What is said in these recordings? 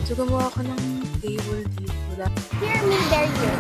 So, gumawa ako ng table dito. Hear me, there you.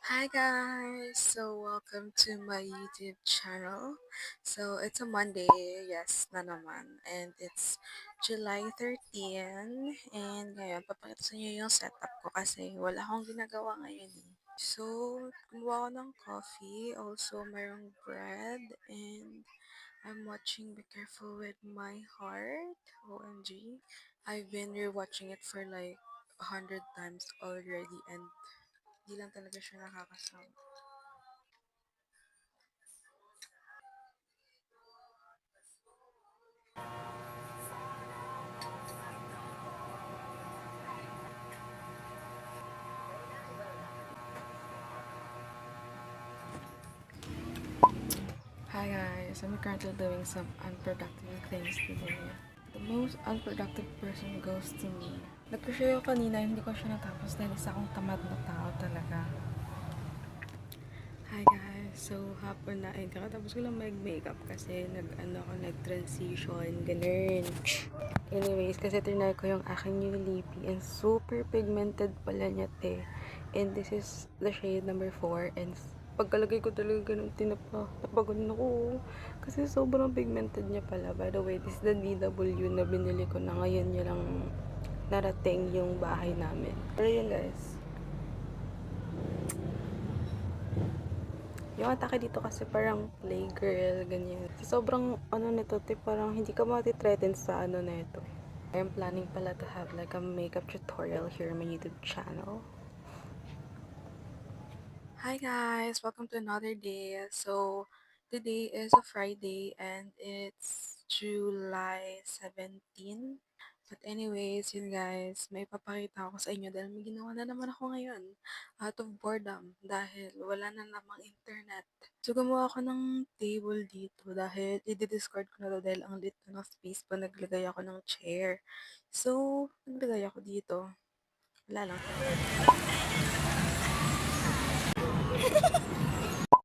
Hi guys! So, welcome to my YouTube channel. So, it's a Monday, yes na naman. And it's July 13. And ngayon, papakita sa inyo yung setup ko kasi wala akong ginagawa ngayon eh. So, gumawa ako ng coffee. Also, mayroong bread. And I'm watching Be Careful With My Heart. OMG. I've been rewatching it for like 100 times already and di lang talaga siya nakakasama. Hi guys, I'm currently doing some unproductive things today. The most unproductive person goes to me. Nag-share ako kanina, hindi ko siya natapos dahil isa akong tamad na tao talaga. Hi guys, so hapon na, kakatapos ko lang mag-makeup kasi nag-transition, ganun. Anyways, kasi trinay ko yung aking new lippy and super pigmented pala niya te. And this is the shade number 4 and pagkalagay ko talaga ganun, napagunan ako. Kasi sobrang pigmented niya pala. By the way, this is the DW na binili ko na ngayon niya lang narating yung bahay namin. Pero yun guys, yung atake dito kasi parang playgirl, ganyan. So, sobrang nito, parang hindi ka mati-threaten sa na ito. I'm planning pala to have like a makeup tutorial here on my YouTube channel. Hi guys! Welcome to another day. So, today is a Friday and it's July 17. But anyways, yun guys, may papakita ako sa inyo dahil may ginawa na naman ako ngayon out of boredom dahil wala na namang internet. So, gumawa ako ng table dito dahil i-discard ko na to dahil ang lit na ng space pa naglagay ako ng chair. So, naglagay ako dito. Wala lang.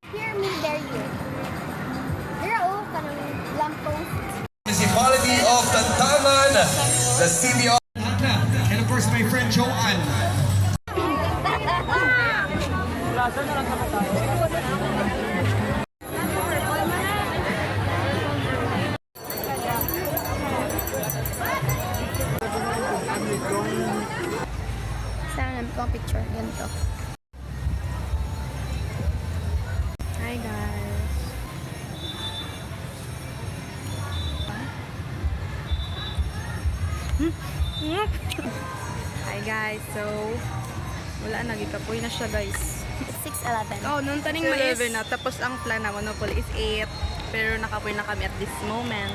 Hear me, there you. Pero kanang lamppost. Municipality of Tantangan, the city of And of course, my friend Joanne. Saan namin ko ang picture? Ganito. Hi guys! Hi guys! So, wala na, gikapoy na siya guys. It's 6:11. Oh, nung taning mais. 11 na, tapos ang plan na Monopoly is 8. Pero nakapoy na kami at this moment.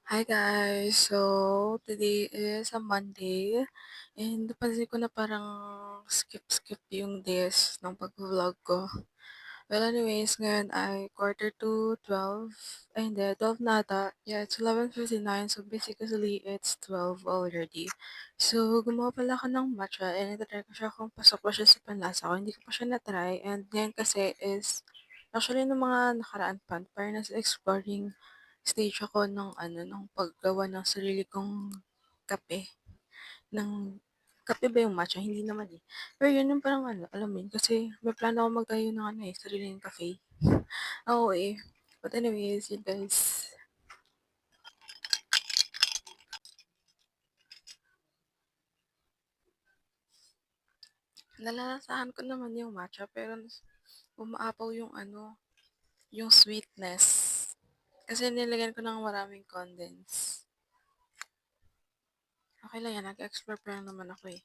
Hi guys! So, today is a Monday. And napansin ko na parang skip yung days ng pag-vlog ko. Well, anyways, ngayon ay quarter to 12. Ay, hindi, 12 na ata. Yeah, it's 11:59. So, basically, it's 12 already. So, gumawa pala ako ng matcha and itatry ko siya kung pasok pa siya sa panlasa ko. Hindi ko pa siya na-try. And ngayon kasi is, actually, ng mga nakaraan pa, parang nasa exploring stage ako ng ng paggawa ng sarili kong kape. Ng kape ba yung matcha? Hindi naman eh. Pero yun yung parang alam mo yun, kasi may plano ako magtayo ng sariling cafe. Oo eh. But anyways, yun guys. Nalalasahan ko naman yung matcha, pero umaapaw yung yung sweetness. Kasi nilagyan ko ng maraming condense. Okay lang yan, nag-explore pa lang naman ako eh.